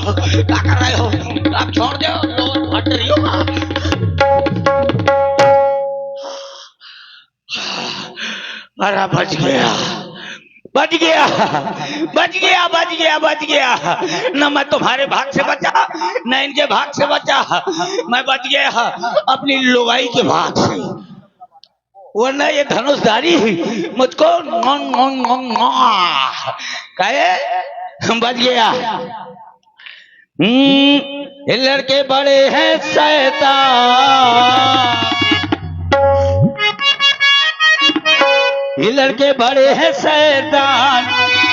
क्या कर रहे हो? आप छोड़ दो, तो हट रही हो। अरे बच गया, बच गया, बच गया, बच गया, बच गया। न मैं तुम्हारे भाग से बचा, न इनके भाग से बचा, मैं बच गया अपनी लुगाई के भाग से। वरना ये धनुषधारी मुझको कहे बच गया। ये लड़के बड़े हैं शैतान, ये लड़के बड़े हैं शैतान,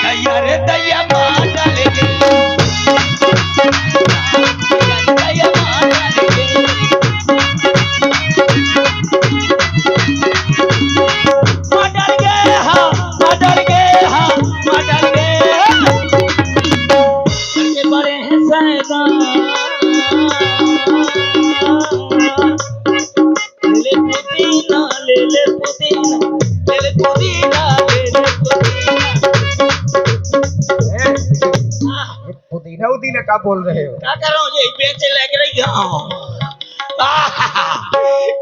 दैया रे दैया मार डालेंगे, दैया मार डालेंगे। मार डाल गए, हाँ मार डाल गए, हाँ मार डाल गए। लड़के बड़े हैं शैतान, ले पुदीना, ले ले पुदीना, ले ले पुदीना, ले ले पुदीना। पुदीना उदीना क्या बोल रहे हो? क्या कर रहा हूँ? ये बेचे लग रही हूँ,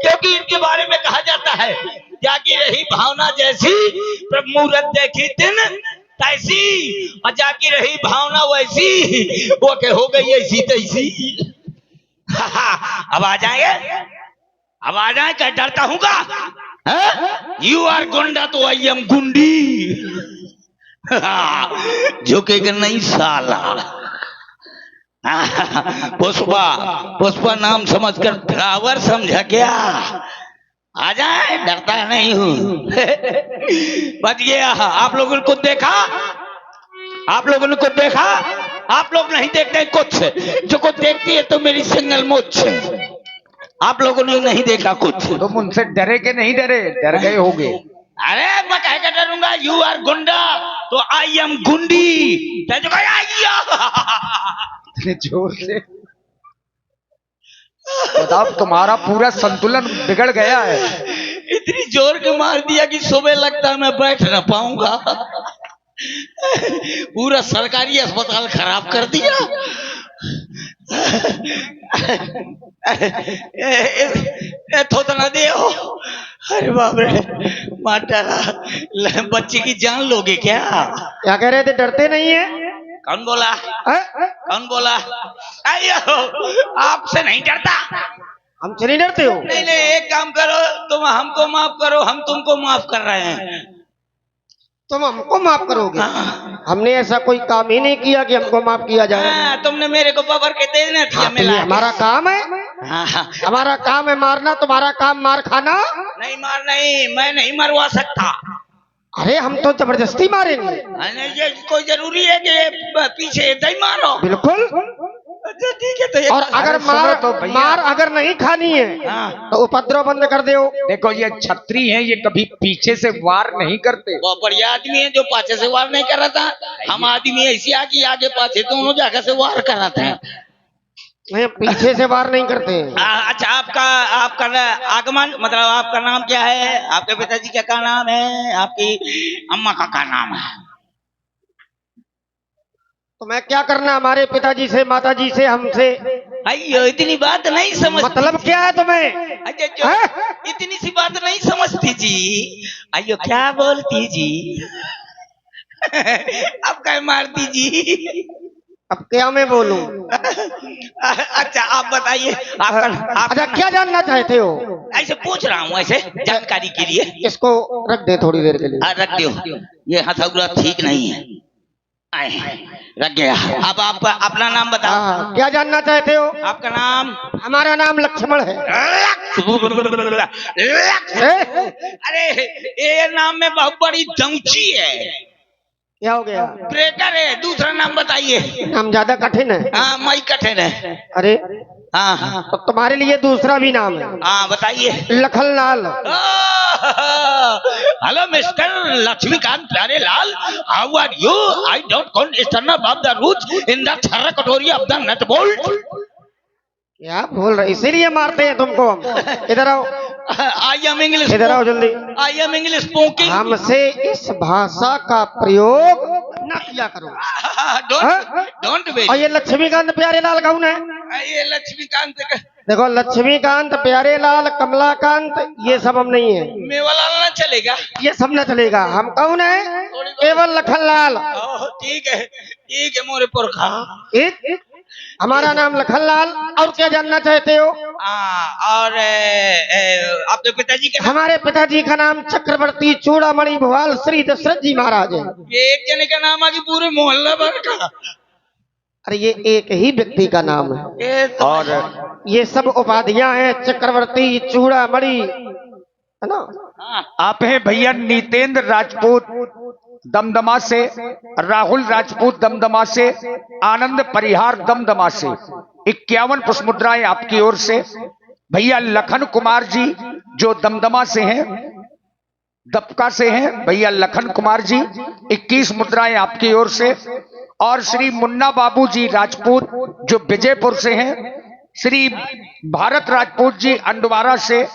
क्योंकि इनके बारे में कहा जाता है, जागी रही भावना जैसी, प्रभु मूरत देखी दिन तैसी, और जागी रही भावना वैसी, वो के हो गई ऐसी तैसी। अब आ जाएंगे, अब आ जाए, क्या डरता हूँ का? यू आर गुंडा तो आई एम गुंडी। झुकेगा नहीं साला। पुष्पा, पुष्पा नाम समझकर फ्लावर समझा क्या? आ जाए, डरता नहीं हूँ। बच गया। आप लोगों को देखा, आप लोगों ने को देखा, आप लोग नहीं देखते कुछ, जो को देखती है तो मेरी सिंगल मुझ। आप लोगों ने नहीं देखा कुछ। तुम उनसे डरे के नहीं डरे? डर गए होगे। अरे मैं कह के डरूंगा? यू आर गुंडा तो आई एम गुंडी। जोर से बताओ, तुम्हारा पूरा संतुलन बिगड़ गया है। इतनी जोर के मार दिया कि सुबह लगता है मैं बैठ न पाऊंगा। पूरा सरकारी अस्पताल खराब कर दिया। थोतना दे हो। अरे बाप रे, मार डाला। बच्ची की जान लोगे क्या? क्या कह रहे थे? डरते नहीं है? कौन बोला? कौन बोला? अयो, आपसे नहीं डरता। हमसे नहीं डरते हो? नहीं नहीं, एक काम करो, तुम हमको माफ करो, हम तुमको माफ कर रहे हैं। तुम हमको माफ करोगे? हाँ। हमने ऐसा कोई काम ही नहीं किया कि हमको माफ किया जाए। हाँ, तुमने मेरे को पकड़ के देना था। हाँ, तो हमारा काम है। हाँ, हाँ। हमारा काम है मारना, तुम्हारा काम मार खाना। नहीं मार, नहीं, मैं नहीं मरवा सकता। अरे हम तो जबरदस्ती मारेंगे। ये कोई जरूरी है कि पीछे दही मारो? बिल्कुल। अच्छा ठीक है, तो और अगर मार अगर नहीं खानी है तो उपद्रव बंद कर दो। देखो ये छतरी है, ये कभी पीछे से वार नहीं करते। वो बढ़िया आदमी है जो पाछे से वार नहीं कर रहा था। हम आदमी ऐसी आगे आगे पाछे दोनों जगह से वार कर रहा था। नहीं, पीछे से वार नहीं करते। अच्छा, आपका आपका आगमन मतलब आपका नाम क्या है? आपके पिताजी का क्या नाम है? आपकी अम्मा का क्या नाम है? तो मैं क्या करना हमारे पिताजी से, माताजी से, हमसे? अयो, इतनी बात नहीं समझ। मतलब क्या है तुम्हें? अच्छा, इतनी सी बात नहीं समझती जी। अयो, क्या बोलती जी? अब क्या मारती जी? अब क्या मैं बोलूं? अच्छा आप बताइए, आपका अच्छा क्या जानना चाहते हो? ऐसे पूछ रहा हूँ, ऐसे जानकारी के लिए। इसको रख दे थोड़ी देर के लिए। रख दो, ये हथौड़ा ठीक नहीं है। रख गया। अब आपका अपना नाम बताओ। क्या जानना चाहते हो? आपका नाम? हमारा नाम लक्ष्मण है। अरे ये नाम में बहुत बड़ी दमची है। क्या हो गया? ब्रेकर है। दूसरा नाम बताइए। नाम ज्यादा कठिन है? हाँ, मई कठिन है। अरे हाँ, तो तुम्हारे लिए दूसरा भी नाम है। हाँ बताइए। Lakhanlal. Hello mister Laxmikant Pyarelal, how are you? I don't understand about the roots in the third katori of the nut bolt. क्या बोल रहे? इसीलिए मारते हैं तुमको हम। इधर आओ। आई एम इंग्लिश, इधर आओ जल्दी। I am English स्पोकिंग। हमसे इस भाषा का प्रयोग न किया करो। Don't very. और ये लक्ष्मीकांत प्यारेलाल कौन है? ये लक्ष्मीकांत का देखो, लक्ष्मीकांत प्यारेलाल कमलाकांत ये सब हम नहीं है। मेवालाल ना चलेगा? ये सब न चलेगा। हम कौन है? केवल लखनलाल। ठीक है मोरे पुरखा। एक हमारा नाम लखनलाल। और क्या जानना चाहते हो? और आपके पिताजी का? हमारे पिताजी का नाम चक्रवर्ती चूड़ामणि भुवाल श्री दशरथ जी महाराज है। ये एक जने का नाम आगे पूरे मोहल्ला भर का? अरे ये एक ही व्यक्ति का नाम है। और ये सब उपाधियां हैं। चक्रवर्ती चूड़ामणि है ना। आप हैं भैया नीतेंद्र राजपूत दमदमा से, राहुल राजपूत दमदमा से, आनंद परिहार दमदमा से। 51 पुष्प मुद्राएं आपकी ओर से। भैया लखन कुमार जी जो दमदमा से हैं, दपका से हैं, भैया लखन कुमार जी 21 मुद्राएं आपकी ओर से। और श्री मुन्ना बाबू जी राजपूत जो विजयपुर से हैं, श्री भारत राजपूत जी अंडवारा से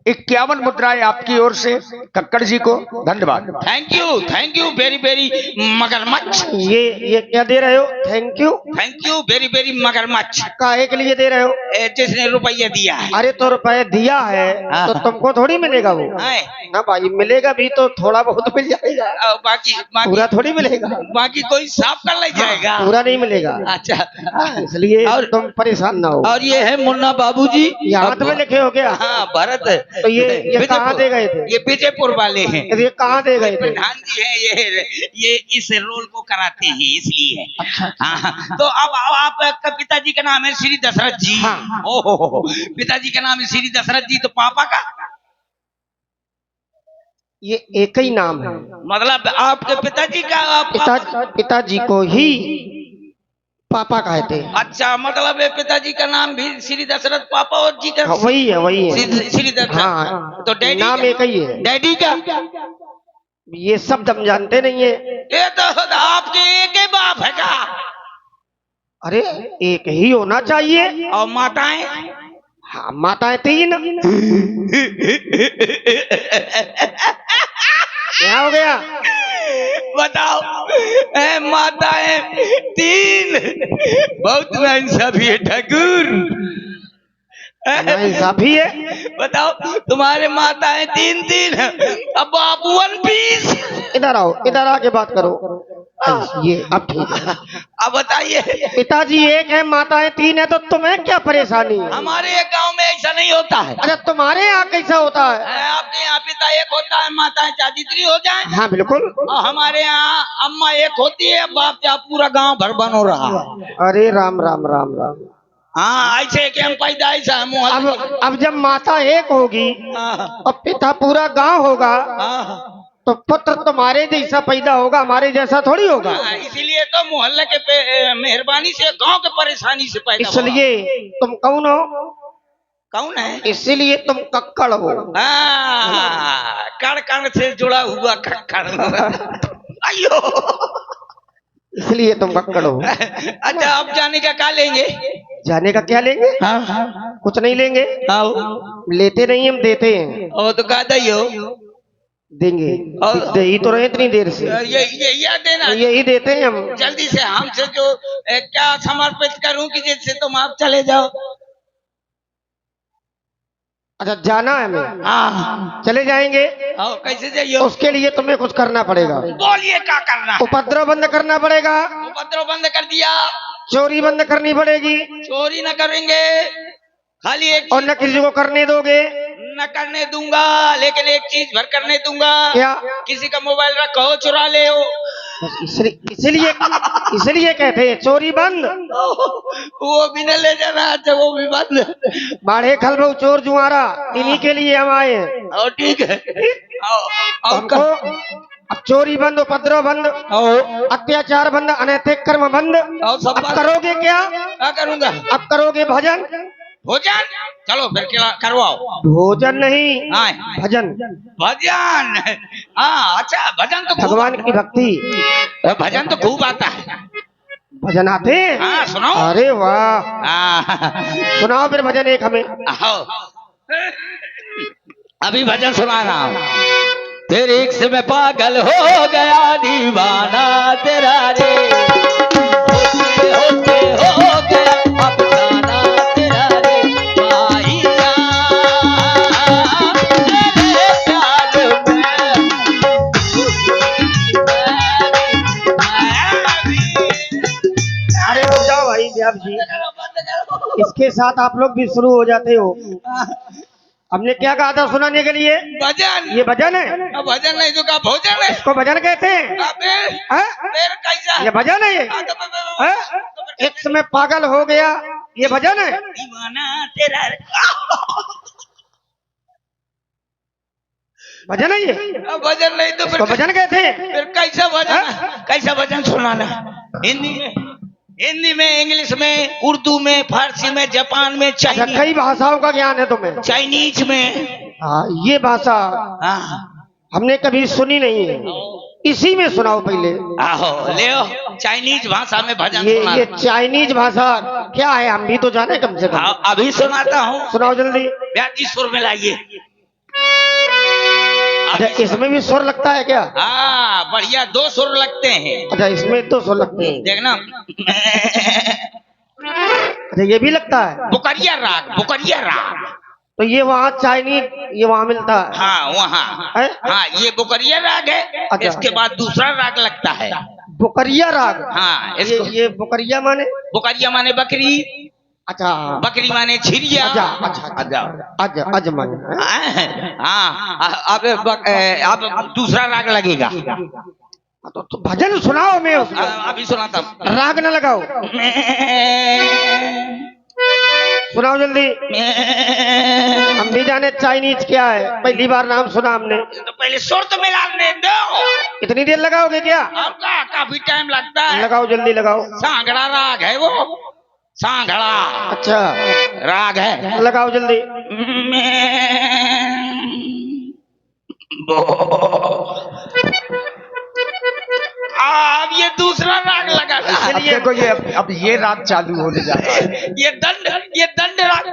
51 मुद्राएं आपकी ओर से। कक्कड़ जी को धन्यवाद। थैंक यू वेरी वेरी मगरमच्छ। ये क्या दे रहे हो? थैंक यू वेरी वेरी मगरमच्छ। काहे के लिए दे रहे हो? जिसने रुपया दिया है। अरे तो रुपए दिया है तो तुमको थोड़ी मिलेगा वो। ना भाई, मिलेगा भी तो थोड़ा बहुत मिल जाएगा। बाकी पूरा थोड़ी मिलेगा। बाकी कोई साफ कर ले जाएगा। पूरा नहीं मिलेगा। अच्छा, इसलिए और तुम परेशान ना हो। और ये है मुन्ना बाबूजी। हाथ में लिखे हो क्या? हाँ, भरत। तो ये कहाँ दे गए थे? ये विजयपुर वाले हैं। ये कहाँ दे गए थे? प्रधान जी हैं। ये इस रोल को कराते हैं इसलिए। हाँ, तो अब आपका पिताजी का नाम है श्री दशरथ जी। हाँ। ओहो, पिताजी का नाम है श्री दशरथ जी, तो पापा का? ये एक ही नाम है। मतलब आपके पिताजी का पिताजी को ही पापा कहते हैं। अच्छा, मतलब पिताजी का नाम भी श्री दशरथ, पापा और जी का वही है। श्री दशरथ। हाँ, तो डैडी नाम एक ही है। डैडी का? ये शब्द हम जानते नहीं है। ये तो आपके एक ही बाप है का? अरे एक ही होना चाहिए। और माताएं? हाँ, माताएं 3। क्या हो गया? बताओ। माताएं 3? बहुत नाइंसाफी है ठाकुर। नाइंसाफी है। बताओ, तुम्हारे माताएं 3 अब बाबू 1 पीस। इधर आओ, इधर आके बात करो। ये अब ठीक है। अब बताइए। पिताजी एक है, माताएं 3 है, तो तुम्हें क्या परेशानी है? हमारे गांव में ऐसा नहीं होता है। अरे तुम्हारे यहाँ कैसा होता है? आपके यहाँ पिता एक होता है, माताएं चाची हो जाए। हाँ बिल्कुल। और हमारे यहाँ अम्मा एक होती है, बाप क्या पूरा गांव भर बन हो रहा है। अरे राम राम राम राम। हाँ, ऐसे कि हम पैदा ऐसा अब जब माता एक होगी और पिता पूरा गांव होगा, तो पुत्र तुम्हारे जैसा पैदा होगा, हमारे जैसा थोड़ी होगा। इसीलिए तो मोहल्ले के मेहरबानी से, गांव के परेशानी से पैदा। इसलिए तुम कौन हो? कौन है? इसीलिए तुम कक्कड़ हो। कण कण से जुड़ा हुआ कक्कड़। अयो, इसलिए तुम कक्कड़ हो। अच्छा, अब जाने का क्या लेंगे? जाने का क्या लेंगे? कुछ नहीं लेंगे। लेते नहीं, हम देते हैं। ओ तो का दइयो देंगे। दे ही तो रहे इतनी देर से। ये देना। यही देते हैं हम। जल्दी से हमसे जो क्या समर्पित करूं कि जिससे तुम आप चले जाओ। अच्छा, जाना है हमें? हाँ, चले जाएंगे। कैसे जाइए? उसके लिए तुम्हें कुछ करना पड़ेगा। बोलिए क्या करना? उपद्रव बंद करना पड़ेगा। उपद्रव बंद कर दिया। चोरी बंद करनी पड़ेगी। चोरी न करेंगे, खाली एक। और न किसी को करने दोगे? न करने दूंगा, लेकिन एक चीज भर करने दूंगा। क्या? किसी का मोबाइल रखो, चुरा ले हो। इसलिए कहते हैं चोरी बंद। वो भी न ले जाना। अच्छा, वो भी बंद। बाढ़े खलबऊ चोर जुआरा, इन्हीं के लिए हम आए हैं। और ठीक है। हमको अब चोरी बंद, उपद्रव बंद, अत्याचार बंद, अनैतिक कर्म बंद। अब करोगे क्या? करूंगा। अब करोगे भजन। भोजन? चलो फिर करवाओ। भोजन नहीं, भजन। भजन? हाँ, अच्छा, भजन तो भगवान की भक्ति। भजन तो खूब आता है। भजन आते हैं? हाँ, सुनाओ। अरे वाह, सुनाओ फिर भजन एक हमें। अभी भजन सुना रहा हूँ। तेरे इश्क में पागल हो गया दीवाना तेरा रे, होते होते हो गया अफसाना तेरा रे, भाई जान तेरे प्यार में अरे रुक जाओ भाई व्यास जी, इसके साथ आप लोग भी शुरू हो जाते हो। हमने क्या कहा था सुनाने के लिए? भजन। ये भजन है? भजन नहीं तो क्या भोजन है? इसको भजन कहते हैं? हैं? फिर कैसा ये भजन है ये? हैं? इश्क में पागल हो गया, ये भजन है? दीवाना तेरा रे। भजन है ये? भजन नहीं तो इसको भजन कहते हैं? फिर कैसा भजन? कैसा भजन सुनाना? हिंदी में, इंग्लिश में, उर्दू में, फारसी में, जापान में, अच्छा, चाइनीज, कई भाषाओं का ज्ञान है तुम्हें? चाइनीज में। हाँ, ये भाषा हाँ हमने कभी सुनी नहीं है, इसी में सुनाओ पहले। आहो ले चाइनीज भाषा में भजन ये सुना। चाइनीज भाषा क्या है, हम भी तो जाने कम से कम। अभी सुनाता हूँ। सुनाओ जल्दी। ब्याजी सुर में लाइए। अच्छा, इसमें भी सुर लगता है क्या? हाँ बढ़िया, 2 सुर लगते हैं। अच्छा, इसमें तो सुर लगते हैं। देखना। अच्छा, ये भी लगता है? बुकरिया राग, बुकरिया राग। तो ये वहाँ चाइनीज, ये वहाँ मिलता है? हाँ वहाँ। है? हाँ ये बुकरिया राग है। अच्छा। इसके बाद दूसरा राग लगता है। बुकरिया राग? हाँ ये बुकरिया माने? बुकरिया माने बकरी, अच्छा, बकरी माने छिरिया। अच्छा अच्छा अच्छा, अज माने। हाँ अब दूसरा राग लगेगा। तो भजन सुनाओ, मैं उसको अभी सुनाता हूँ। राग न लगाओ, सुनाओ जल्दी। हम भी जाने चाइनीज क्या है, पहली बार नाम सुना हमने। तो पहले सुर तो मिलाने दो। इतनी देर लगाओगे क्या? आपका काफी टाइम लगता है। लगाओ जल्दी लगाओ। सांगड़ा राग है वो, सांगड़ा अच्छा राग है। लगाओ जल्दी। अब ये दूसरा राग लगा। अब देखो ये राग चालू होने जा रहा है। ये दंड राग, ये दंड राग।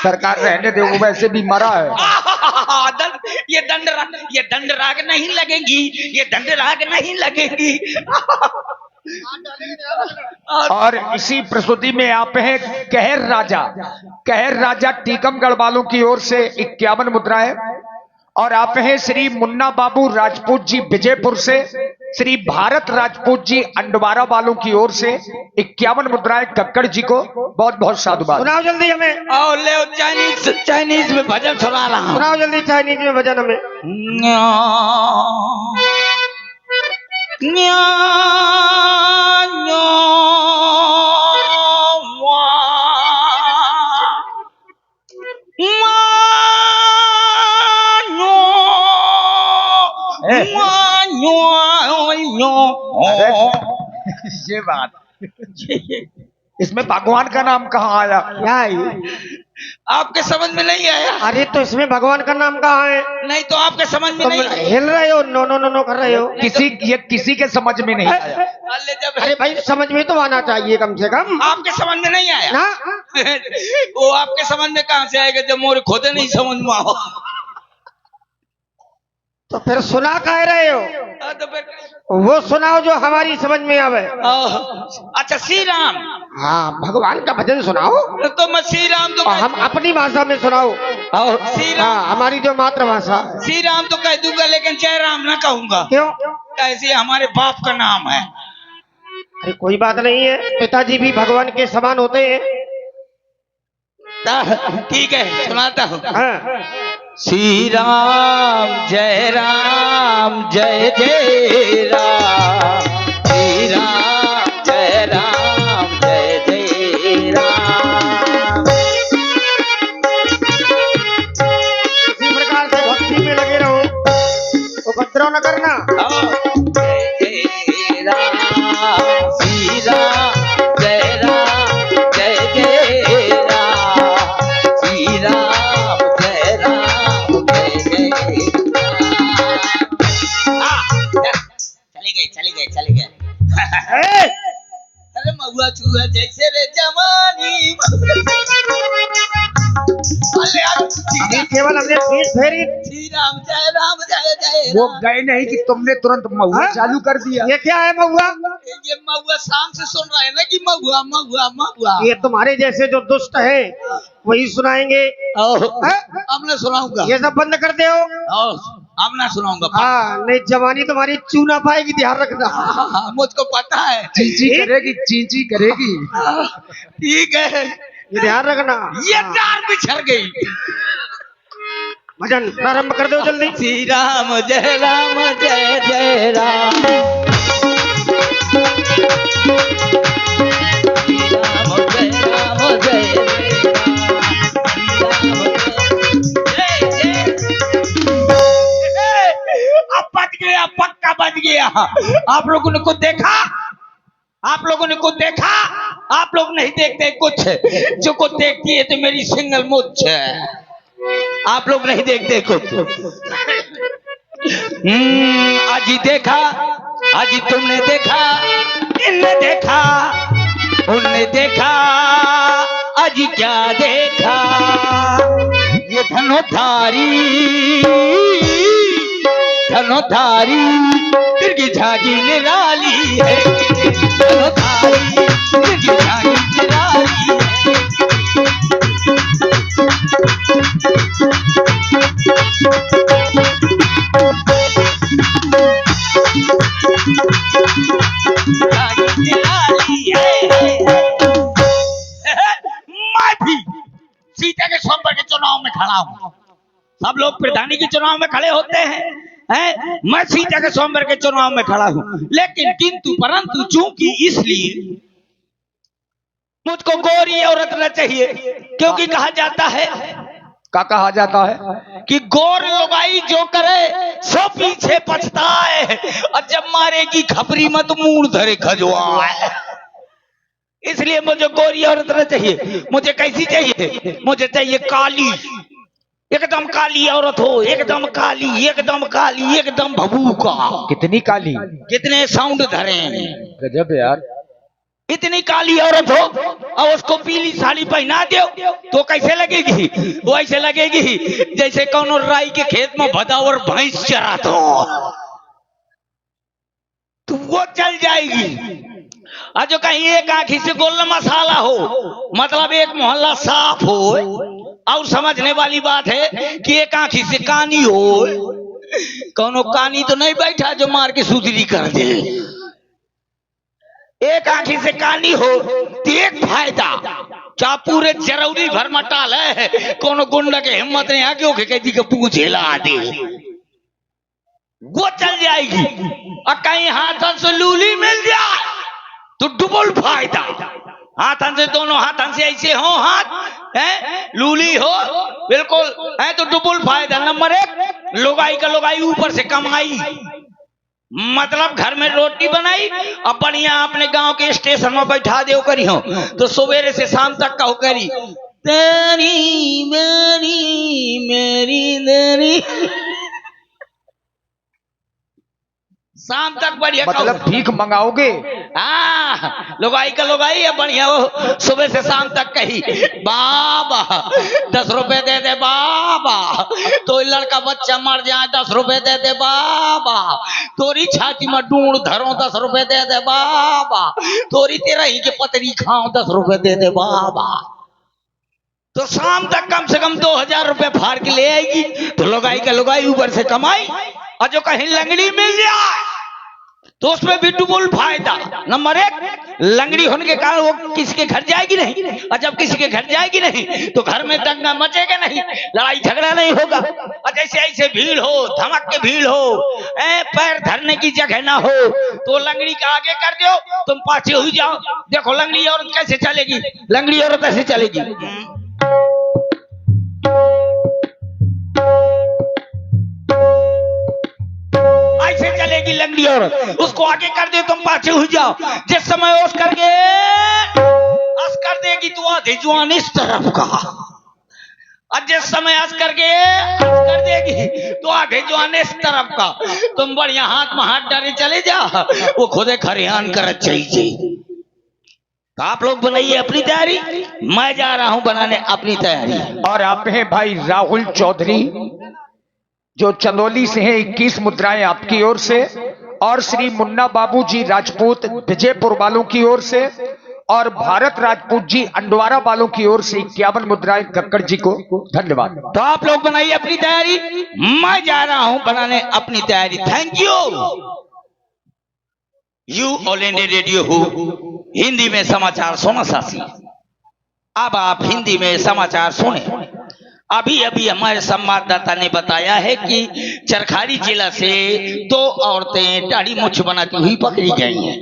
सरकार रहने दे, वो वैसे भी मरा है। ये दंड राग नहीं लगेगी, ये दंड राग नहीं लगेगी। और इसी प्रस्तुति में आप हैं कहर राजा टीकमगढ़ वालों की ओर से 51 मुद्राएं, और आप हैं श्री मुन्ना बाबू राजपूत जी विजयपुर से, श्री भारत राजपूत जी अंडवारा वालों की ओर से 51 मुद्राएं कक्कड़ जी को बहुत बहुत साधुवाद। सुनाओ जल्दी हमें। आओ ले चाइनीज में भजन सुना रहा हूँ। सुनाओ जल्दी चाइनीज में भजन हमें। ये बात, इसमें भगवान का नाम कहाँ आया? क्या है? आपके समझ में नहीं आया? अरे तो इसमें भगवान का नाम कहाँ है? नहीं तो आपके समझ में तुम नहीं आया? हिल रहे हो, नो नो नो नो कर रहे हो। किसी के समझ में नहीं आया। अरे भाई समझ में तो आना चाहिए कम से कम। आपके समझ में नहीं आया ना? वो आपके समझ में कहाँ से आएगा जब मोरे खुद नहीं समझ में आओ। तो फिर सुना कह रहे हो? तो फिर वो सुनाओ जो हमारी समझ में आवे। अच्छा श्री राम। हाँ, भगवान का भजन सुनाओ। तो मैं श्री राम तो और हम अपनी भाषा में सुनाओ। श्री राम, हाँ, हमारी जो मातृभाषा है। श्री राम तो कह दूंगा लेकिन जय राम ना कहूंगा। क्यों? ऐसे हमारे बाप का नाम है। अरे कोई बात नहीं है, पिताजी भी भगवान के समान होते हैं। ठीक है सुनाता हूँ। हाँ। श्री राम जय जय राम, श्री राम जय जय राम। इसी प्रकार से भक्ति में लगे रहो, उपद्रव न करना। जय जय राम, श्री राम जय राम, श्री राम जय राम, चली गई। अरे महुआ चूहा जैसे रे जवानी। अभी केवल हमने पीठ फेरी। श्री राम जय राम जय जय वो राम। गए नहीं कि तुमने तुरंत महुआ हाँ? चालू कर दिया। ये क्या है महुआ? ये महुआ शाम से सुन रहे हैं ना कि महुआ महुआ महुआ। ये तुम्हारे जैसे जो दुष्ट है वही सुनाएंगे। हाँ? अब ना सुनाऊंगा। ये सब बंद कर दो। अब ना सुनाऊंगा। हाँ नहीं जवानी तुम्हारी चू ना पाएगी, ध्यान रखना। हाँ, मुझको पता है। चींची करेगी, चींची करेगी। ठीक है, ये ध्यान रखना। ये तार बिछड़ गई। भजन प्रारंभ कर दो जल्दी। श्री राम जय जय राम। राम जय अब बच गया, पक्का बच गया। आप लोगों ने कुछ देखा? आप लोगों ने कुछ देखा? आप लोग नहीं देखते कुछ, जो कुछ देखती है तो मेरी सिंगल मुझ है। आप लोग नहीं देखते कुछ। आज ही देखा, आज ही तुमने देखा, इनने देखा, उनने देखा, आज ही क्या देखा? ये धनुधारी धनुधारी तिरगी झागी निराली है। धनुधारी तिरगी झागी निराली है। मैं भी सीता के स्वयंवर के चुनाव में खड़ा हूँ। सब लोग प्रधानी के चुनाव में खड़े होते हैं, मैं सीता के स्वयंवर के चुनाव में खड़ा हूँ। लेकिन किंतु परंतु चूंकि इसलिए मुझको गोरी औरत न चाहिए, क्योंकि कहा जाता है क्या कहा जाता है? कि गोर लुगाई जो करे सो पीछे पछताए, और जब मारेगी खपरी मत मूड धरे खजवाए। इसलिए मुझे गोरी औरत न चाहिए। मुझे कैसी चाहिए? मुझे चाहिए काली, एकदम काली औरत हो, एकदम काली, एकदम काली, एकदम भभूका। कितनी काली? कितने साउंड धरे, गजब यार। इतनी काली औरत हो और उसको पीली साड़ी पहना दो तो कैसे लगेगी? वो ऐसे लगेगी जैसे कौन राई के खेत में भदावर भैंस चरात हो, तो वो चल जाएगी। और जो कहीं एक आंखी से गोल मसाला हो, मतलब एक मोहल्ला साफ हो, और समझने वाली बात है कि एक आंखी से कानी हो, कौनो कानी तो नहीं बैठा जो मार के सुधरी कर दे। एक आंखी से कानी हो तो एक फायदा, क्या पूरे जरौरी भर मटाल है, कोनो गुंडा के हिम्मत नहीं आके ओके कहती कि पूछ हिला दे, वो चल जाएगी। और कहीं हाथन से लूली मिल जाए तो डबल फायदा। हाथन से, दोनों हाथन से ऐसे हो हाथ है, लूली हो बिल्कुल है तो डबल फायदा। नंबर एक, लुगाई का लुगाई ऊपर से कमाई, मतलब घर में रोटी बनाई और बढ़िया अपने गांव के स्टेशन में बैठा दे करी हो, तो सवेरे से शाम तक का हो करी तेरी मेरी मेरी तेरी, शाम तक बढ़िया मतलब भीख मंगाओगे? हाँ, लुगाई का लुगाई है बढ़िया, वो सुबह से शाम तक कही बाबा 10 रुपए दे दे बाबा, तो लड़का बच्चा मर जाए 10 रुपए दे दे बाबा, तोरी छाती में ढूंढ धरो 10 रुपए दे दे बाबा, तोरी तेरा ही के पतरी खाओ 10 रुपए दे दे बाबा। तो शाम तक कम से कम 2000 रुपए फाड़ के ले आएगी। तो लुगाई का लुगाई ऊपर से कमाई, और जो कहीं लंगड़ी मिल जाए तो उसमें भी डबल फायदा। नंबर एक, लंगड़ी होने के कारण वो किसी के घर जाएगी नहीं, और जब किसी के घर जाएगी नहीं तो घर में दंगा मचेगा नहीं, लड़ाई झगड़ा नहीं होगा। और जैसे ऐसे भीड़ हो, धमक के भीड़ हो, पैर धरने की जगह ना हो, तो लंगड़ी का आगे कर दो, तुम पाछे हो जाओ। देखो लंगड़ी औरत कैसे चलेगी, लंगड़ी औरत ऐसे चलेगी, ऐसे चलेगी लंगड़ी औरत। उसको आगे कर दे, तुम पाछे हो जाओ। जिस समय उस करके अस कर देगी तो आधे जुआन इस तरफ का, और जिस समय अस करके कर देगी तो आधे जुआन इस तरफ का। तुम बढ़िया हाथ में हाथ डाले चले जा, वो खुदे खरियान कर चाहिए। तो आप लोग बनाइए अपनी तैयारी, मैं जा रहा हूं बनाने अपनी तैयारी। और आप हैं भाई राहुल चौधरी जो चंदौली से हैं, 21 मुद्राएं आपकी ओर से। और श्री मुन्ना बाबू जी राजपूत विजयपुर वालों की ओर से, और भारत राजपूत जी अंडवारा वालों की ओर से 51 मुद्राएं कक्कड़ जी को धन्यवाद। तो आप लोग बनाइए अपनी तैयारी, मैं जा रहा हूं बनाने अपनी तैयारी। Thank you all India radio who Hindi में समाचार सुना सासी। अब आप हिंदी में समाचार सुने। अभी अभी हमारे संवाददाता ने बताया है कि चरखारी जिला से 2 औरतें दाढ़ी मूछ बनाती हुई पकड़ी गई हैं,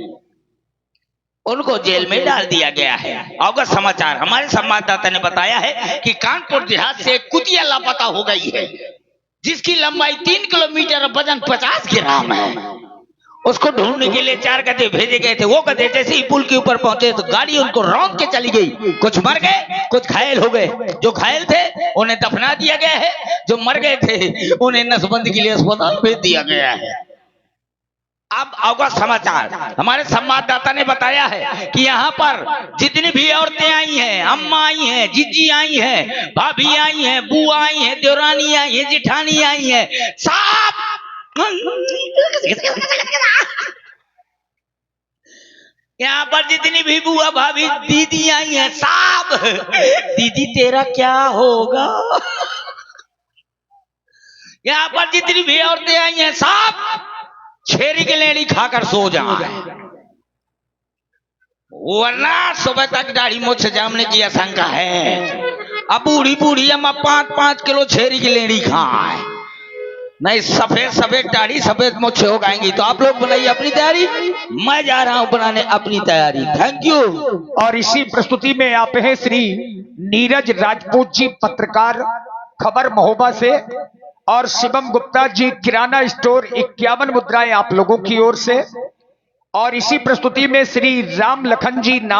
उनको जेल में डाल दिया गया है। अगर समाचार हमारे संवाददाता ने बताया है कि कानपुर देहात से एक कुतिया लापता हो गई है, जिसकी लंबाई 3 किलोमीटर और वजन 50 ग्राम है। उसको ढूंढने के लिए 4 गधे भेजे गए थे। वो गधे जैसे ही पुल के ऊपर पहुंचे तो गाड़ी उनको रौंद के चली गई। कुछ मर गए, कुछ घायल हो गए। जो घायल थे उन्हें दफना दिया गया है, जो मर गए थे उन्हें नसबंदी के लिए अस्पताल भेज दिया गया है। अब अवगत समाचार हमारे संवाददाता ने बताया है कि यहाँ पर जितनी भी औरतें आई हैं, अम्मा आई हैं, जीजी आई हैं, भाभी आई हैं, बुआ आई हैं, देवरानी आई हैं, जिठानी आई हैं, सब यहाँ पर जितनी भी बुआ भाभी दीदी आई हैं, सब दीदी तेरा क्या होगा। यहाँ पर जितनी भी औरतें आई हैं, सब छेरी की लेड़ी खाकर सो जाए, वरना सुबह तक दाढ़ी मूछ जामने की आशंका है। अब बूढ़ी बूढ़ी अम्मा 5-5 किलो छेरी की लेड़ी खाए, नहीं सफेद सफेद दाढ़ी सफेद मूछे हो जाएंगी। तो आप लोग बनाइए अपनी तैयारी, मैं जा रहा हूं बनाने अपनी तैयारी। Thank you. और इसी प्रस्तुति में आप हैं श्री नीरज राजपूत जी पत्रकार खबर महोबा से, और शिवम गुप्ता जी किराना स्टोर 51 मुद्राएं आप लोगों की ओर से। और इसी प्रस्तुति में श्री राम लखन जी